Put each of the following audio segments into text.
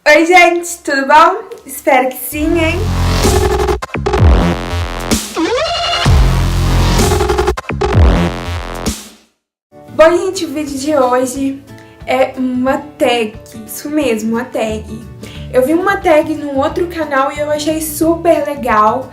Oi gente, tudo bom? Espero que sim, hein? Bom gente, o vídeo de hoje é uma tag, isso mesmo, uma tag. Eu vi uma tag num outro canal e eu achei super legal.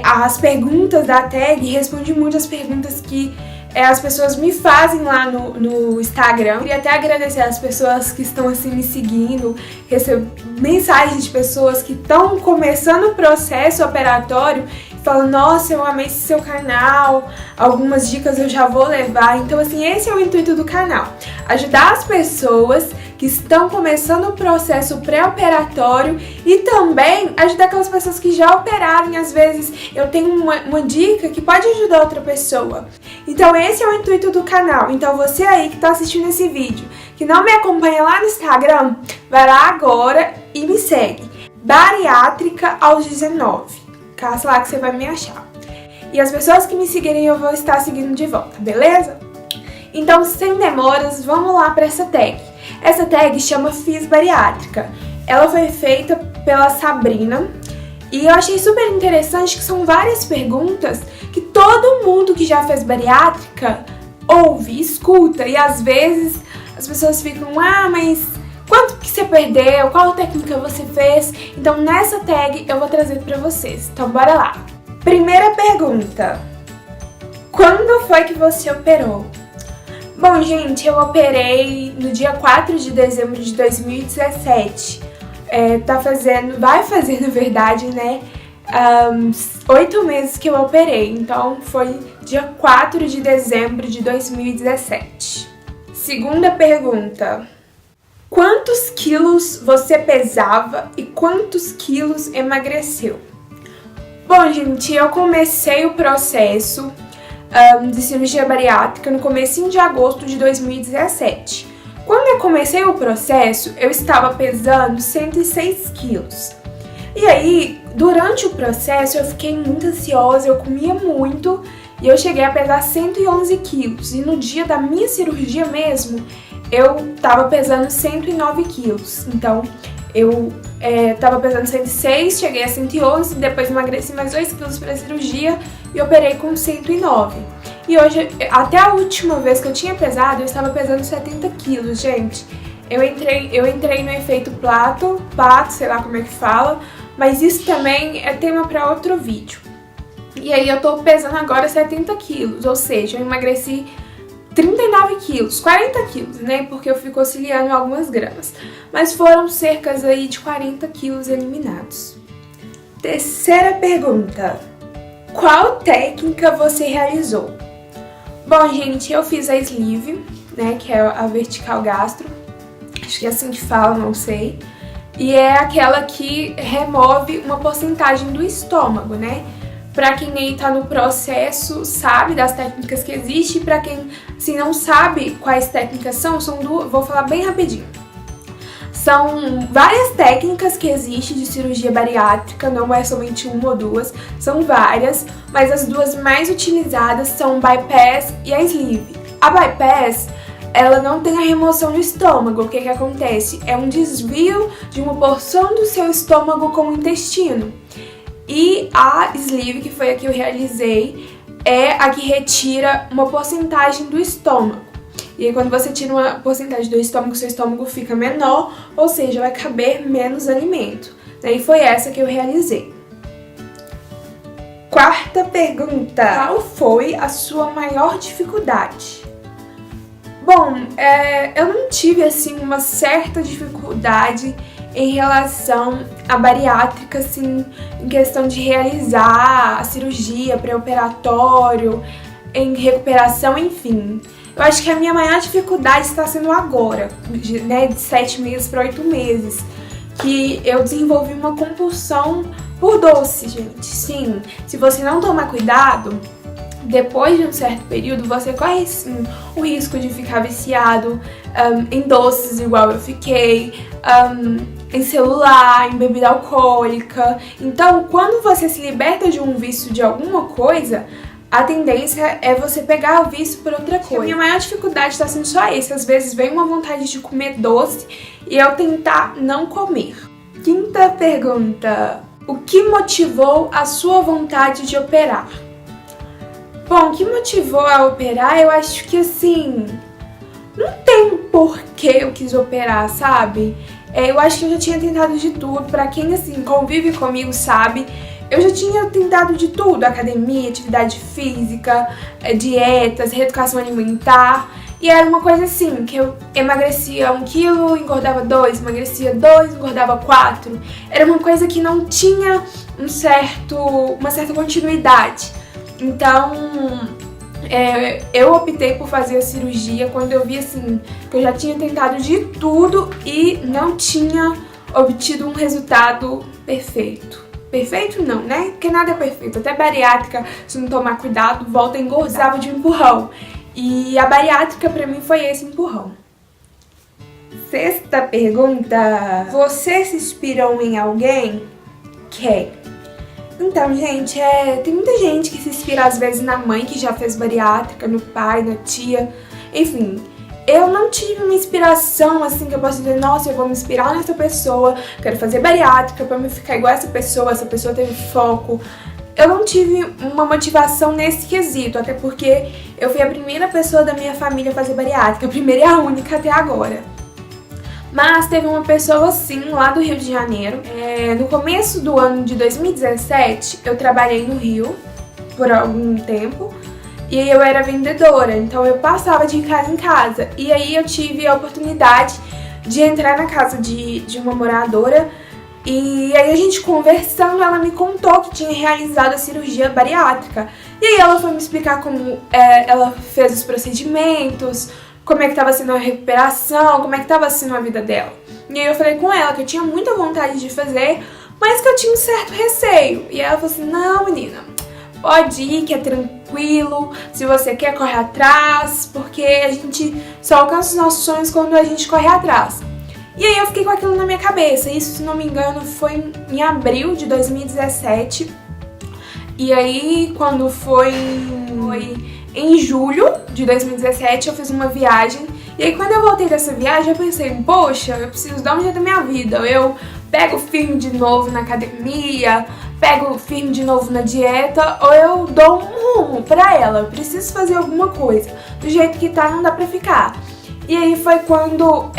As perguntas da tag responde muitas perguntas que as pessoas me fazem lá no Instagram. Eu queria até agradecer as pessoas que estão assim me seguindo, recebo mensagens de pessoas que estão começando o processo operatório e falam: nossa, eu amei esse seu canal, algumas dicas eu já vou levar. Então assim, esse é o intuito do canal, ajudar as pessoas que estão começando o processo pré-operatório e também ajudar aquelas pessoas que já operaram. Às vezes eu tenho uma dica que pode ajudar outra pessoa. Então esse é o intuito do canal. Então você aí que está assistindo esse vídeo, que não me acompanha lá no Instagram, vai lá agora e me segue. Bariátrica aos 19. Caça lá que você vai me achar. E as pessoas que me seguirem eu vou estar seguindo de volta, beleza? Então sem demoras, vamos lá para essa tag. Essa tag chama Fiz Bariátrica. Ela foi feita pela Sabrina e eu achei super interessante que são várias perguntas que todo mundo que já fez bariátrica ouve, escuta, e às vezes as pessoas ficam: ah, mas quanto que você perdeu? Qual técnica você fez? Então nessa tag eu vou trazer pra vocês. Então bora lá. Primeira pergunta: quando foi que você operou? Bom, gente, eu operei no dia 4 de dezembro de 2017. Vai fazer, na verdade, né, 8 meses que eu operei. Então, foi dia 4 de dezembro de 2017. Segunda pergunta: quantos quilos você pesava e quantos quilos emagreceu? Bom, gente, eu comecei o processo de cirurgia bariátrica no comecinho de agosto de 2017. Quando eu comecei o processo, eu estava pesando 106 quilos. E aí, durante o processo, eu fiquei muito ansiosa, eu comia muito e eu cheguei a pesar 111 quilos. E no dia da minha cirurgia mesmo, eu estava pesando 109 quilos. Então, eu estava pesando 106, cheguei a 111, depois emagreci mais 2 quilos para a cirurgia e operei com 109. E hoje, até a última vez que eu tinha pesado, eu estava pesando 70 quilos, gente. Eu entrei no efeito pato, sei lá como é que fala, mas isso também é tema para outro vídeo. E aí eu tô pesando agora 70 quilos, ou seja, eu emagreci 39 quilos, 40 quilos, né, porque eu fico auxiliando algumas gramas. Mas foram cerca aí de 40 quilos eliminados. Terceira pergunta: qual técnica você realizou? Bom, gente, eu fiz a sleeve, né, que é a vertical gastro, acho que é assim que fala, não sei. E é aquela que remove uma porcentagem do estômago, né? Pra quem aí tá no processo sabe das técnicas que existem, pra quem assim não sabe quais técnicas são duas, vou falar bem rapidinho. São várias técnicas que existem de cirurgia bariátrica, não é somente uma ou duas, são várias, mas as duas mais utilizadas são o bypass e a sleeve. A bypass, ela não tem a remoção do estômago. O que acontece? É um desvio de uma porção do seu estômago com o intestino. E a sleeve, que foi a que eu realizei, é a que retira uma porcentagem do estômago. E aí, quando você tira uma porcentagem do estômago, seu estômago fica menor, ou seja, vai caber menos alimento. E foi essa que eu realizei. Quarta pergunta: qual foi a sua maior dificuldade? Bom, eu não tive assim uma certa dificuldade em relação à bariátrica, assim, em questão de realizar a cirurgia, pré-operatório, em recuperação, enfim. Eu acho que a minha maior dificuldade está sendo agora, né, de 7 meses para 8 meses, que eu desenvolvi uma compulsão por doce, gente. Sim, se você não tomar cuidado, depois de um certo período, você corre sim o risco de ficar viciado em doces, igual eu fiquei, em celular, em bebida alcoólica. Então, quando você se liberta de um vício de alguma coisa, a tendência é você pegar o vício por outra coisa. A minha maior dificuldade tá sendo só isso. Às vezes vem uma vontade de comer doce e eu tentar não comer. Quinta pergunta. O que motivou a sua vontade de operar? Bom, o que motivou a operar, eu acho que assim, não tem um porquê eu quis operar, sabe? Eu acho que eu já tinha tentado de tudo. Pra quem assim convive comigo sabe, eu já tinha tentado de tudo: academia, atividade física, dietas, reeducação alimentar. E era uma coisa assim, que eu emagrecia 1 quilo, engordava 2, emagrecia 2, engordava 4. Era uma coisa que não tinha uma certa continuidade. Então, eu optei por fazer a cirurgia quando eu vi assim, que eu já tinha tentado de tudo e não tinha obtido um resultado perfeito. Perfeito não, né? Porque nada é perfeito. Até bariátrica, se não tomar cuidado, volta a engordar. Precisava de um empurrão. E a bariátrica pra mim foi esse empurrão. Sexta pergunta. Você se inspirou em alguém? Quem? Então, gente, tem muita gente que se inspira às vezes na mãe que já fez bariátrica, no pai, na tia, enfim. Eu não tive uma inspiração assim que eu posso dizer, nossa, eu vou me inspirar nessa pessoa, quero fazer bariátrica pra me ficar igual essa pessoa teve foco. Eu não tive uma motivação nesse quesito, até porque eu fui a primeira pessoa da minha família a fazer bariátrica, a primeira e a única até agora. Mas teve uma pessoa sim, lá do Rio de Janeiro. No começo do ano de 2017, eu trabalhei no Rio por algum tempo. E aí eu era vendedora, então eu passava de casa em casa. E aí eu tive a oportunidade de entrar na casa de uma moradora. E aí a gente conversando, ela me contou que tinha realizado a cirurgia bariátrica. E aí ela foi me explicar como ela fez os procedimentos, como é que estava sendo a recuperação, como é que estava sendo a vida dela. E aí eu falei com ela que eu tinha muita vontade de fazer, mas que eu tinha um certo receio. E ela falou assim, não menina, pode ir que é tranquilo, se você quer correr atrás, porque a gente só alcança os nossos sonhos quando a gente corre atrás. E aí eu fiquei com aquilo na minha cabeça. Isso, se não me engano, foi em abril de 2017. E aí, quando foi em julho de 2017, eu fiz uma viagem. E aí, quando eu voltei dessa viagem, eu pensei, poxa, eu preciso dar um jeito da minha vida. Eu pego firme de novo na academia, pego firme de novo na dieta, ou eu dou um rumo pra ela. Eu preciso fazer alguma coisa. Do jeito que tá, não dá pra ficar. E aí foi quando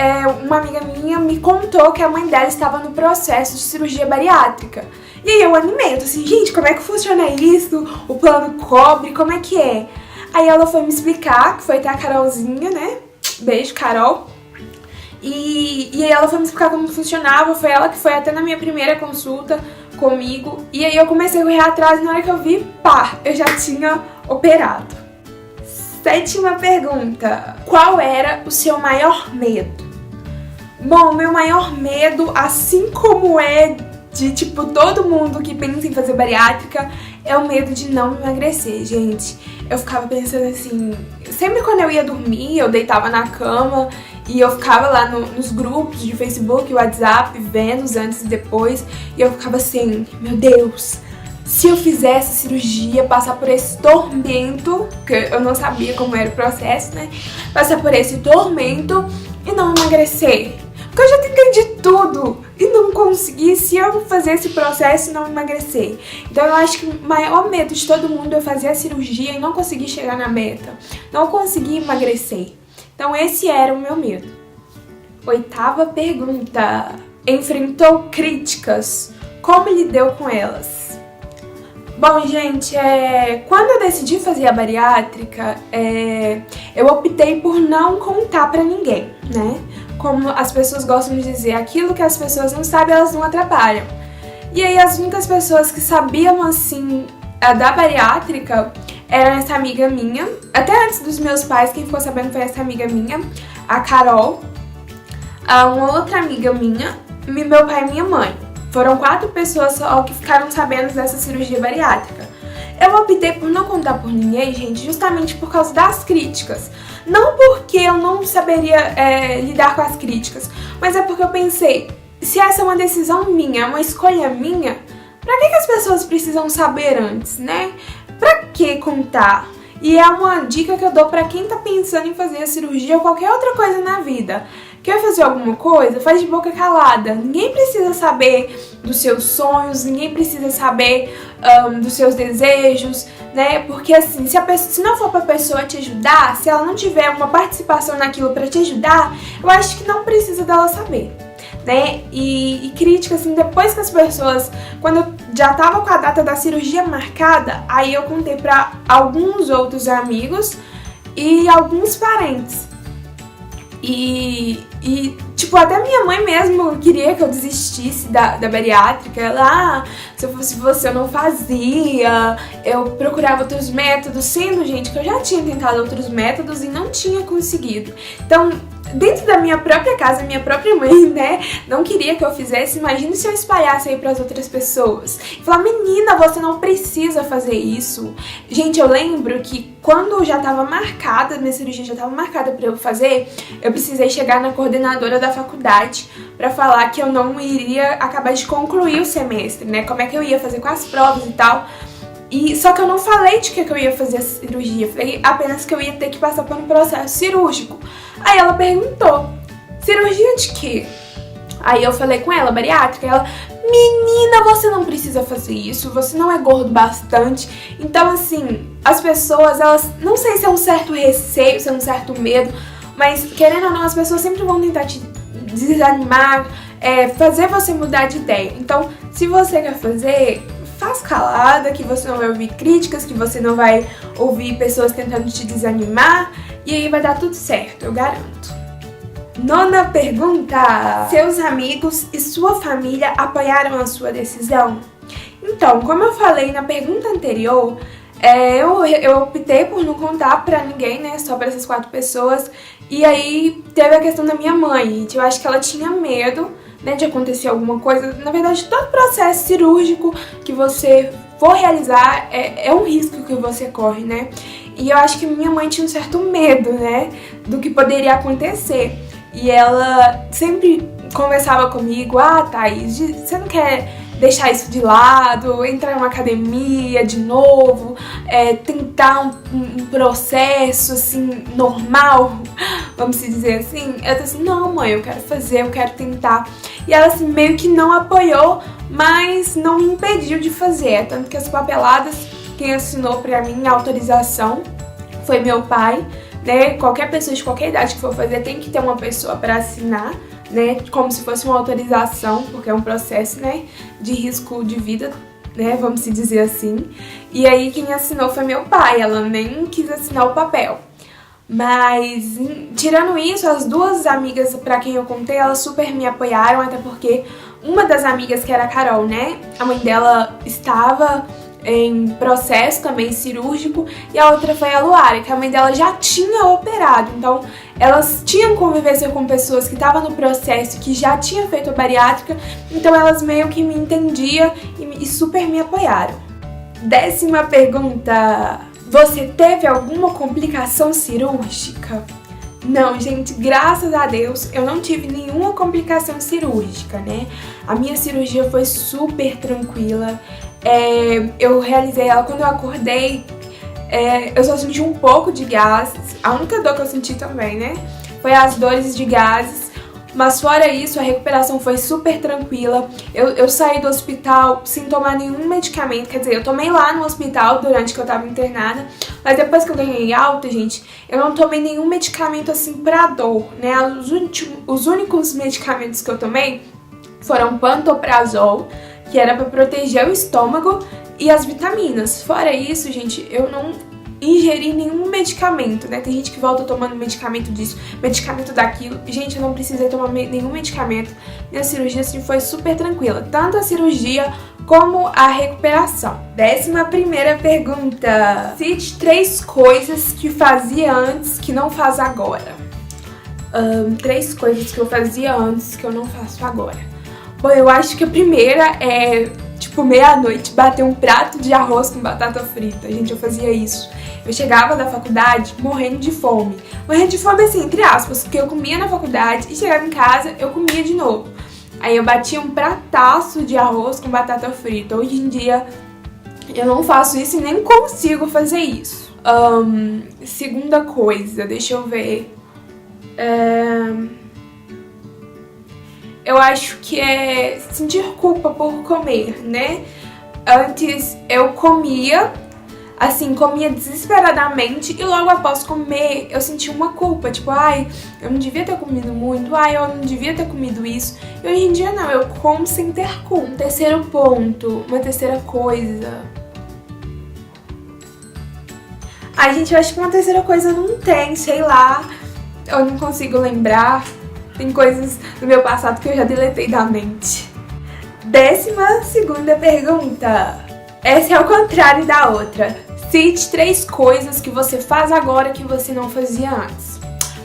uma amiga minha me contou que a mãe dela estava no processo de cirurgia bariátrica. E aí eu animei, eu tô assim, gente, como é que funciona isso? O plano cobre, como é que é? Aí ela foi me explicar, que foi até a Carolzinha, né? Beijo, Carol. E aí ela foi me explicar como funcionava, foi ela que foi até na minha primeira consulta comigo. E aí eu comecei a correr atrás e na hora que eu vi, pá, eu já tinha operado. Sétima pergunta. Qual era o seu maior medo? Bom, meu maior medo, assim como é de, tipo, todo mundo que pensa em fazer bariátrica, é o medo de não emagrecer, gente. Eu ficava pensando assim, sempre quando eu ia dormir, eu deitava na cama e eu ficava lá nos grupos de Facebook e WhatsApp, vendo os antes e depois, e eu ficava assim, meu Deus, se eu fizesse cirurgia, passar por esse tormento, que eu não sabia como era o processo, né? Passar por esse tormento e não emagrecer. Porque eu já tentei de tudo e não consegui, se eu fazer esse processo e não emagrecer. Então eu acho que o maior medo de todo mundo é fazer a cirurgia e não conseguir chegar na meta. Não conseguir emagrecer. Então esse era o meu medo. Oitava pergunta. Enfrentou críticas? Como lidou com elas? Bom, gente, quando eu decidi fazer a bariátrica, eu optei por não contar pra ninguém, né? Como as pessoas gostam de dizer, aquilo que as pessoas não sabem, elas não atrapalham. E aí as únicas pessoas que sabiam, assim, da bariátrica era essa amiga minha. Até antes dos meus pais, quem ficou sabendo foi essa amiga minha, a Carol, uma outra amiga minha, meu pai e minha mãe. Foram 4 pessoas só que ficaram sabendo dessa cirurgia bariátrica. Eu optei por não contar por ninguém, gente, justamente por causa das críticas. Não porque eu não saberia lidar com as críticas, mas é porque eu pensei, se essa é uma decisão minha, uma escolha minha, pra que as pessoas precisam saber antes, né? pra que contar? E é uma dica que eu dou pra quem tá pensando em fazer a cirurgia ou qualquer outra coisa na vida. Quer fazer alguma coisa? Faz de boca calada. Ninguém precisa saber dos seus sonhos, ninguém precisa saber dos seus desejos, né? Porque assim, se não for pra pessoa te ajudar, se ela não tiver uma participação naquilo pra te ajudar, eu acho que não precisa dela saber, né? E crítica, assim, depois que as pessoas, quando eu já tava com a data da cirurgia marcada, aí eu contei pra alguns outros amigos e alguns parentes. Tipo, até minha mãe mesmo queria que eu desistisse da bariátrica. Ela, se eu fosse você, eu não fazia. Eu procurava outros métodos, sendo, gente, que eu já tinha tentado outros métodos e não tinha conseguido. Então, dentro da minha própria casa, minha própria mãe, né, não queria que eu fizesse. Imagina se eu espalhasse aí pras outras pessoas. E falar, menina, você não precisa fazer isso. Gente, eu lembro que quando já tava marcada, minha cirurgia já tava marcada pra eu fazer, eu precisei chegar na coordenadora da faculdade pra falar que eu não iria acabar de concluir o semestre, né, como é que eu ia fazer com as provas e tal. Só que eu não falei de que eu ia fazer a cirurgia, falei apenas que eu ia ter que passar por um processo cirúrgico. Aí ela perguntou, cirurgia de quê? Aí eu falei com ela, bariátrica, ela, menina, você não precisa fazer isso, você não é gordo bastante. Então assim, as pessoas, elas, não sei se é um certo receio, se é um certo medo, mas querendo ou não, as pessoas sempre vão tentar te desanimar, fazer você mudar de ideia. Então, se você quer fazer, faz calada, que você não vai ouvir críticas, que você não vai ouvir pessoas tentando te desanimar, e aí vai dar tudo certo, eu garanto. Nona pergunta: seus amigos e sua família apoiaram a sua decisão? Então, como eu falei na pergunta anterior, eu optei por não contar pra ninguém, né, só pra essas 4 pessoas, e aí teve a questão da minha mãe, gente, eu acho que ela tinha medo, né, de acontecer alguma coisa. Na verdade, todo processo cirúrgico que você for realizar é um risco que você corre, né? E eu acho que minha mãe tinha um certo medo, né, do que poderia acontecer. E ela sempre conversava comigo, Thaís, você não quer deixar isso de lado, entrar em uma academia de novo, tentar um processo, assim, normal, vamos dizer assim? Eu tô assim, não mãe, eu quero fazer, eu quero tentar. E ela assim, meio que não apoiou, mas não me impediu de fazer. Tanto que as papeladas, quem assinou pra mim a autorização foi meu pai, né? Qualquer pessoa de qualquer idade que for fazer tem que ter uma pessoa pra assinar, né? Como se fosse uma autorização, porque é um processo, né, de risco de vida, né? Vamos dizer assim. E aí quem assinou foi meu pai, ela nem quis assinar o papel. Mas, tirando isso, as 2 amigas pra quem eu contei, elas super me apoiaram, até porque uma das amigas, que era a Carol, né, a mãe dela estava em processo também cirúrgico, e a outra foi a Luara, que a mãe dela já tinha operado, então elas tinham convivência com pessoas que estavam no processo, que já tinham feito a bariátrica, então elas meio que me entendiam e super me apoiaram. 10ª pergunta: você teve alguma complicação cirúrgica? Não, gente, graças a Deus eu não tive nenhuma complicação cirúrgica, né? A minha cirurgia foi super tranquila. Eu realizei ela quando eu acordei, eu só senti um pouco de gases. A única dor que eu senti também, né, foi as dores de gases. Mas fora isso, a recuperação foi super tranquila. Eu saí do hospital sem tomar nenhum medicamento. Quer dizer, eu tomei lá no hospital durante que eu tava internada, mas depois que eu ganhei alta, gente, eu não tomei nenhum medicamento assim pra dor, né? Os únicos medicamentos que eu tomei foram pantoprazol, que era pra proteger o estômago, e as vitaminas. Fora isso, gente, eu não ingeri nenhum medicamento, né? Tem gente que volta tomando medicamento disso, medicamento daquilo. Gente, eu não precisei tomar nenhum medicamento. Minha cirurgia, assim, foi super tranquila. Tanto a cirurgia como a recuperação. 11ª pergunta: cite 3 coisas que fazia antes que não faz agora. 3 coisas que eu fazia antes que eu não faço agora. Bom, eu acho que a primeira é, tipo, meia-noite, bater um prato de arroz com batata frita. Gente, eu fazia isso. Eu chegava da faculdade morrendo de fome. Morrendo de fome, assim, entre aspas, porque eu comia na faculdade e chegava em casa, eu comia de novo. Aí eu batia um prataço de arroz com batata frita. Hoje em dia Eu não faço isso e nem consigo fazer isso. Segunda coisa, deixa eu ver. Eu acho que é sentir culpa por comer, né? Antes eu comia, assim, comia desesperadamente e logo após comer eu sentia uma culpa, tipo, ai, eu não devia ter comido muito, ai, eu não devia ter comido isso. E hoje em dia não, eu como sem ter culpa. Um terceiro ponto, uma terceira coisa. Ai, gente, eu acho que uma terceira coisa não tem, sei lá, eu não consigo lembrar. Tem coisas do meu passado que eu já deletei da mente. 12ª pergunta. Essa é o contrário da outra. Cite 3 coisas que você faz agora que você não fazia antes.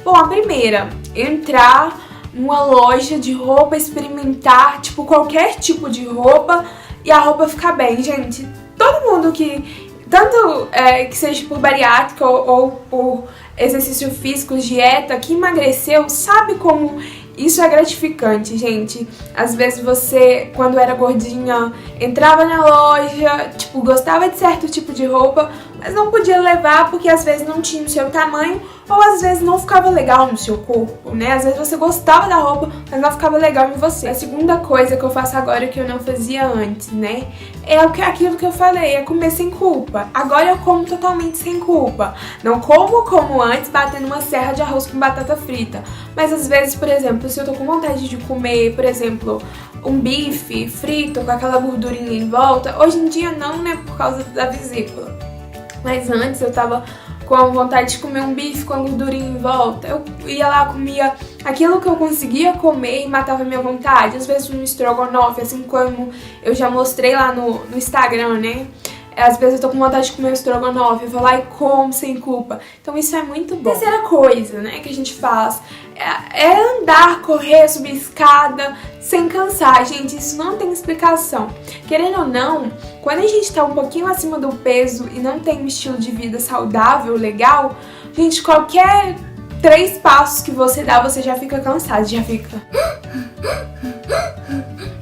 Bom, a primeira, entrar numa loja de roupa, experimentar, tipo, qualquer tipo de roupa e a roupa ficar bem, gente. Todo mundo que, tanto que seja por bariátrica ou por exercício físico, dieta, que emagreceu, sabe como isso é gratificante, gente. Às vezes você, quando era gordinha, entrava na loja, tipo, gostava de certo tipo de roupa, mas não podia levar porque às vezes não tinha o seu tamanho ou às vezes não ficava legal no seu corpo, né? Às vezes você gostava da roupa, mas não ficava legal em você. A segunda coisa que eu faço agora que eu não fazia antes, né? É aquilo que eu falei, é comer sem culpa. Agora eu como totalmente sem culpa. Não como antes, batendo uma serra de arroz com batata frita. Mas às vezes, por exemplo, se eu tô com vontade de comer, por exemplo, um bife frito com aquela gordurinha em volta, hoje em dia não, né, por causa da vesícula. Mas antes eu tava com vontade de comer um bife com a gordurinha em volta. Eu ia lá, comia aquilo que eu conseguia comer e matava a minha vontade. Às vezes um estrogonofe, assim como eu já mostrei lá no Instagram, né? Às vezes eu tô com vontade de comer um estrogonofe, eu vou lá e como sem culpa. Então isso é muito bom. Terceira coisa, né, que a gente faz é andar, correr, subir escada sem cansar. Gente, isso não tem explicação. Querendo ou não, quando a gente tá um pouquinho acima do peso e não tem um estilo de vida saudável, legal, gente, qualquer 3 passos que você dá, você já fica cansado, já fica...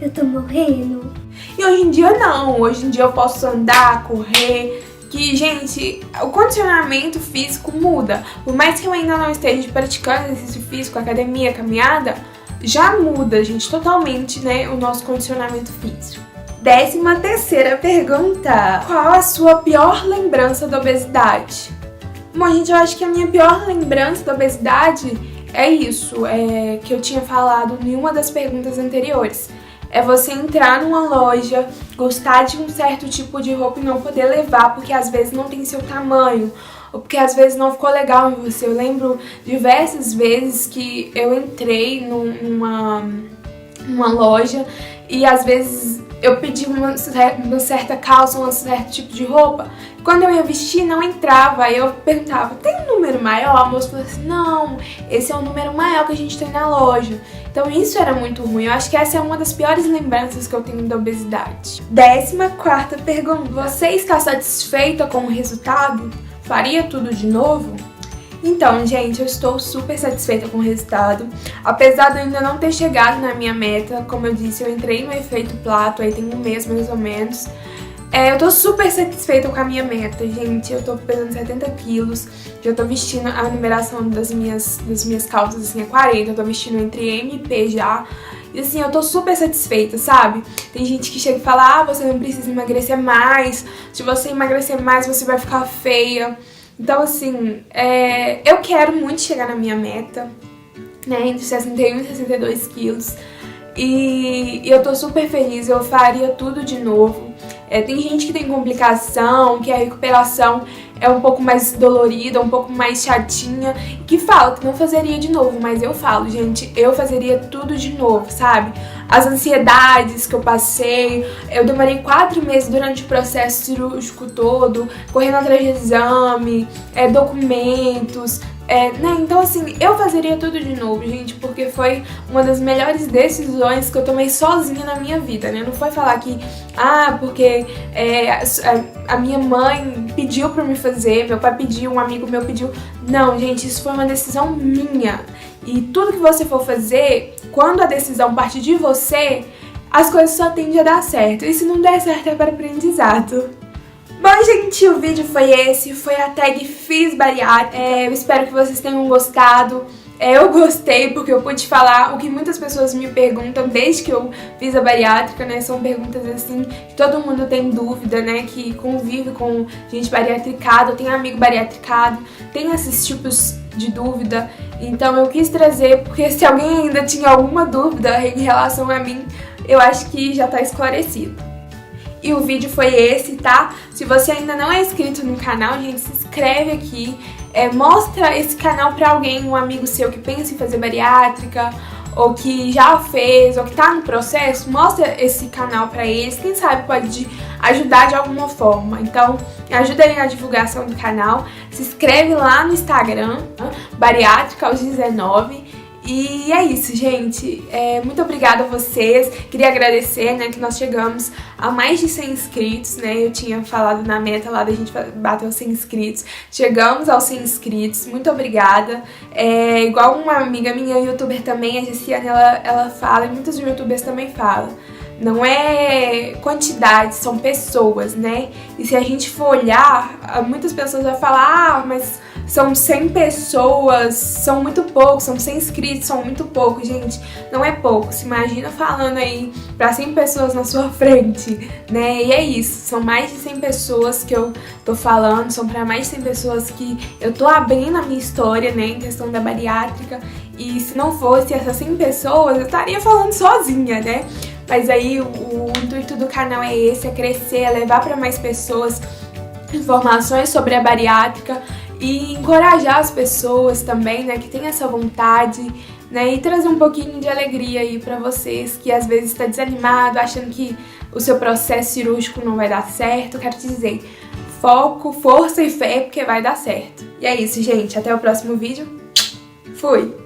Eu tô morrendo. E hoje em dia não, hoje em dia eu posso andar, correr, que, gente, o condicionamento físico muda. Por mais que eu ainda não esteja praticando exercício físico, academia, caminhada, já muda, gente, totalmente, né, o nosso condicionamento físico. 13ª pergunta. Qual a sua pior lembrança da obesidade? Bom, gente, eu acho que a minha pior lembrança da obesidade é isso, que eu tinha falado em uma das perguntas anteriores. É você entrar numa loja, gostar de um certo tipo de roupa e não poder levar porque às vezes não tem seu tamanho, ou porque às vezes não ficou legal em você. Eu lembro diversas vezes que eu entrei numa loja e às vezes eu pedi uma certa calça, um certo tipo de roupa. Quando eu ia vestir, não entrava. Aí eu perguntava, tem um número maior? A moça falou assim, não, esse é o número maior que a gente tem na loja. Então isso era muito ruim. Eu acho que essa é uma das piores lembranças que eu tenho da obesidade. 14ª pergunta. Você está satisfeita com o resultado? Faria tudo de novo? Então, gente, eu estou super satisfeita com o resultado. Apesar de eu ainda não ter chegado na minha meta, como eu disse, eu entrei no efeito Plato, aí tem um mês mais ou menos. Eu tô super satisfeita com a minha meta, gente. Eu tô pesando 70 quilos, já tô vestindo a numeração das minhas calças, assim, é 40, eu tô vestindo entre M e P já. E assim, eu tô super satisfeita, sabe? Tem gente que chega e fala, você não precisa emagrecer mais, se você emagrecer mais você vai ficar feia. Então, assim, eu quero muito chegar na minha meta, né, entre 61 e 62 quilos. E eu tô super feliz, eu faria tudo de novo. Tem gente que tem complicação, que a recuperação é um pouco mais dolorida, um pouco mais chatinha, que fala que não fazeria de novo, mas eu falo, gente, eu fazeria tudo de novo, sabe? As ansiedades que eu passei, eu demorei 4 meses durante o processo cirúrgico todo, correndo atrás de exame, documentos, né? Então assim, eu fazeria tudo de novo, gente, porque foi uma das melhores decisões que eu tomei sozinha na minha vida, né? Não foi falar que, porque a minha mãe pediu pra me fazer, meu pai pediu, um amigo meu pediu. Não, gente, isso foi uma decisão minha. E tudo que você for fazer, quando a decisão partir de você, as coisas só tendem a dar certo. E se não der certo, é para aprendizado. Bom, gente, o vídeo foi esse, foi a tag Fiz Bariátrica. Eu espero que vocês tenham gostado. Eu gostei porque eu pude falar o que muitas pessoas me perguntam desde que eu fiz a bariátrica, né? São perguntas assim que todo mundo tem dúvida, né? Que convive com gente bariatricada, tem amigo bariatricado, tem esses tipos de dúvida. Então eu quis trazer porque se alguém ainda tinha alguma dúvida em relação a mim, eu acho que já tá esclarecido. E o vídeo foi esse, tá? Se você ainda não é inscrito no canal, gente, se inscreve aqui. Mostra esse canal pra alguém, um amigo seu que pensa em fazer bariátrica, ou que já fez, ou que tá no processo. Mostra esse canal pra eles, quem sabe pode ajudar de alguma forma. Então, ajuda aí na divulgação do canal. Se inscreve lá no Instagram, Bariátrica aos 19. E é isso, gente. Muito obrigada a vocês. Queria agradecer, né, que nós chegamos a mais de 100 inscritos, né? Eu tinha falado na meta lá da gente bater os 100 inscritos. Chegamos aos 100 inscritos. Muito obrigada. Igual uma amiga minha, youtuber também, a Gessiane, ela fala, e muitos youtubers também falam. Não é quantidade, são pessoas, né? E se a gente for olhar, muitas pessoas vão falar, mas são 100 pessoas, são muito pouco, são 100 inscritos, são muito pouco, gente. Não é pouco, se imagina falando aí pra 100 pessoas na sua frente, né? E é isso, são mais de 100 pessoas que eu tô falando, são pra mais de 100 pessoas que eu tô abrindo a minha história, né, em questão da bariátrica. E se não fosse essas 100 pessoas, eu estaria falando sozinha, né? Mas aí o intuito do canal é esse, é crescer, é levar para mais pessoas informações sobre a bariátrica e encorajar as pessoas também, né, que tem essa vontade, né, e trazer um pouquinho de alegria aí para vocês que às vezes está desanimado, achando que o seu processo cirúrgico não vai dar certo. Quero te dizer, foco, força e fé, porque vai dar certo. E é isso, gente, até o próximo vídeo. Fui!